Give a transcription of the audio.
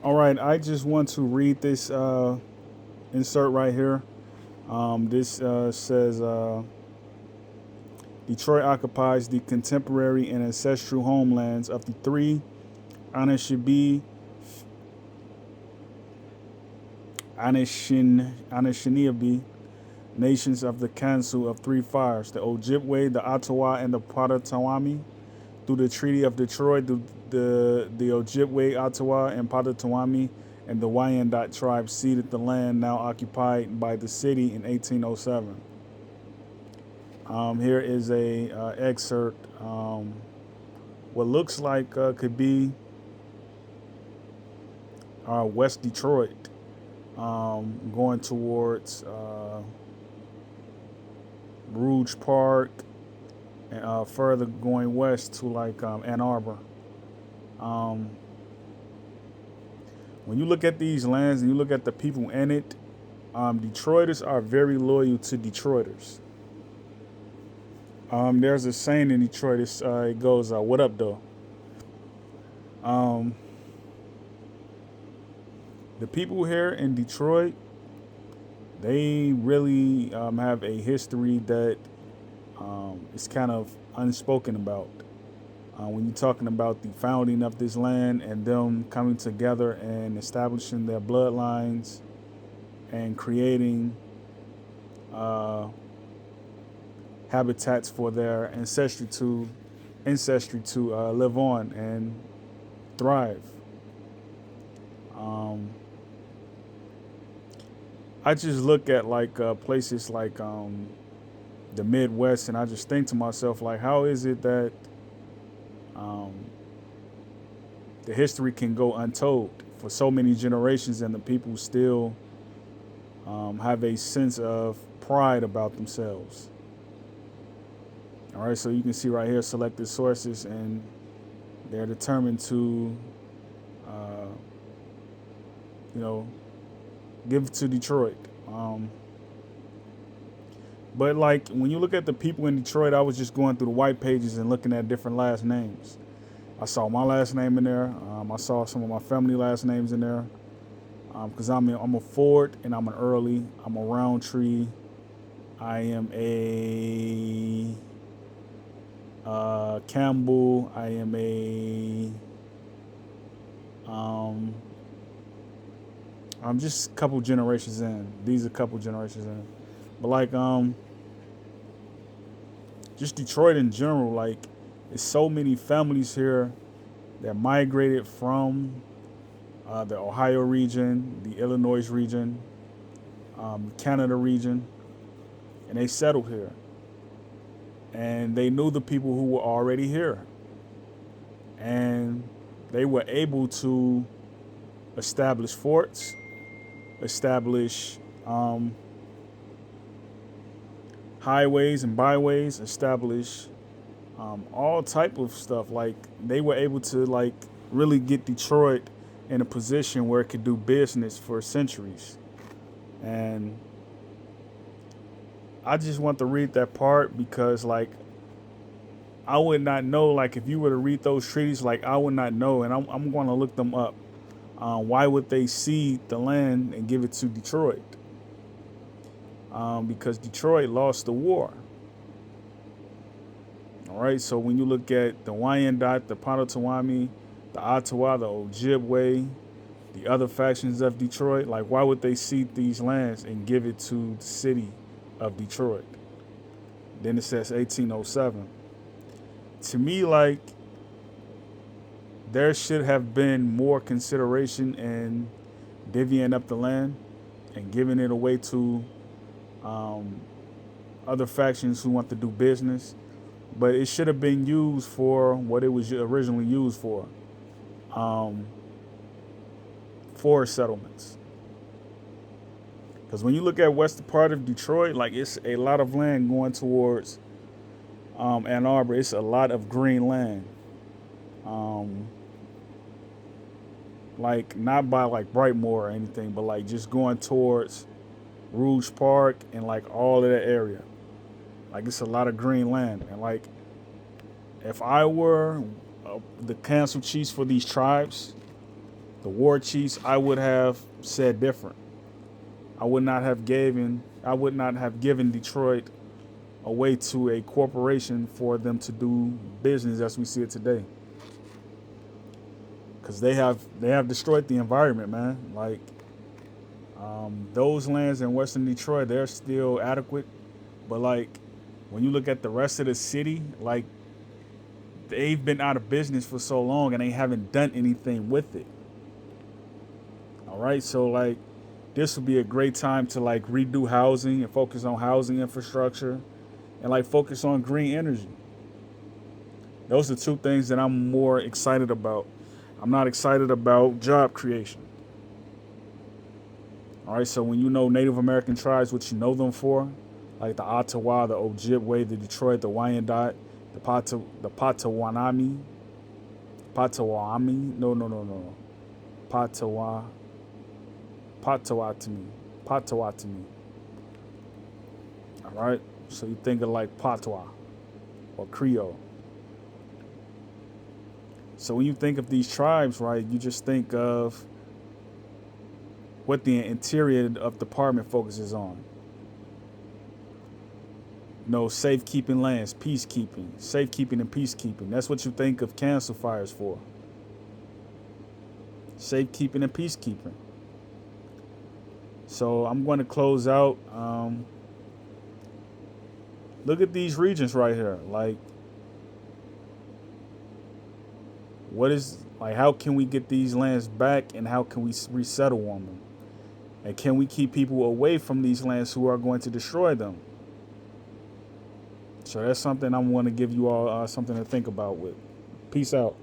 All right, I just want to read this insert right here. This says Detroit occupies the contemporary and ancestral homelands of the three Anishinaabe, Anishinaabe nations of the Council of Three Fires, the Ojibwe, the Ottawa, and the Potawatomi. Through the Treaty of Detroit, the Ojibwe, Ottawa, and Potawatomi and the Wyandot tribes ceded the land now occupied by the city in 1807. Here is a excerpt. What looks like could be West Detroit, going towards Rouge Park, and further going west to like Ann Arbor. Um, when you look at these lands and you look at the people in it, Detroiters are very loyal to Detroiters. There's a saying in Detroit. It goes, "What up, though?" Um, the people here in Detroit, they really have a history that is kind of unspoken about. When you're talking about the founding of this land and them coming together and establishing their bloodlines and creating uh, habitats for their ancestry to live on and thrive. Um, I just look at like places like the Midwest, and I just think to myself, like, how is it that um, the history can go untold for so many generations, and the people still have a sense of pride about themselves. All right, so you can see right here selected sources, and they're determined to, uh, you know, give to Detroit. Um, but like when you look at the people in Detroit, I was just going through the white pages and looking at different last names. I saw my last name in there. I saw some of my family last names in there. Because I'm a Ford and I'm an Early. I'm a Roundtree. I am a Campbell. I am a um, I'm just a couple generations in. These are a couple generations in. But like just Detroit in general, like there's so many families here that migrated from the Ohio region, the Illinois region, Canada region, and they settled here. And they knew the people who were already here, and they were able to establish forts, establish highways and byways, establish all type of stuff. Like they were able to like really get Detroit in a position where it could do business for centuries. And I just want to read that part because like I would not know, like if you were to read those treaties, like I would not know, and I'm going to look them up. Why would they cede the land and give it to Detroit? Because Detroit lost the war. All right, so when you look at the Wyandot, the Potawatomi, the Ottawa, the Ojibwe, the other factions of Detroit, like why would they cede these lands and give it to the city of Detroit? Then it says 1807. To me, like there should have been more consideration in divvying up the land and giving it away to um, other factions who want to do business. But it should have been used for what it was originally used um, for settlements. Because when you look at western part of Detroit, like it's a lot of land going towards Ann Arbor. It's a lot of green land. Um, like not by like Brightmoor or anything, but like just going towards Rouge Park and like all of that area. Like it's a lot of green land, and like if I were the council chiefs for these tribes, the war chiefs, I would have said different. I would not have given Detroit away to a corporation for them to do business as we see it today. Because they have destroyed the environment, man. Like those lands in Western Detroit, they're still adequate, but like when you look at the rest of the city, like they've been out of business for so long and they haven't done anything with it. All right, so like this would be a great time to like redo housing and focus on housing infrastructure and like focus on green energy. Those are two things that I'm more excited about. I'm not excited about job creation. All right, so when you know Native American tribes, what you know them for, like the Ottawa, the Ojibwe, the Detroit, the Wyandot, the Potawatomi, no, Patawa, Potawatomi. All right, so you think of like Patois or Creole. So when you think of these tribes, right, you just think of what the interior of the department focuses on. Safekeeping lands, peacekeeping, safekeeping and peacekeeping. That's what you think of council fires for. Safekeeping and peacekeeping. So I'm going to close out. Look at these regions right here. Like, how can we get these lands back and how can we resettle on them? And can we keep people away from these lands who are going to destroy them? So that's something I'm going to give you all something to think about with. Peace out.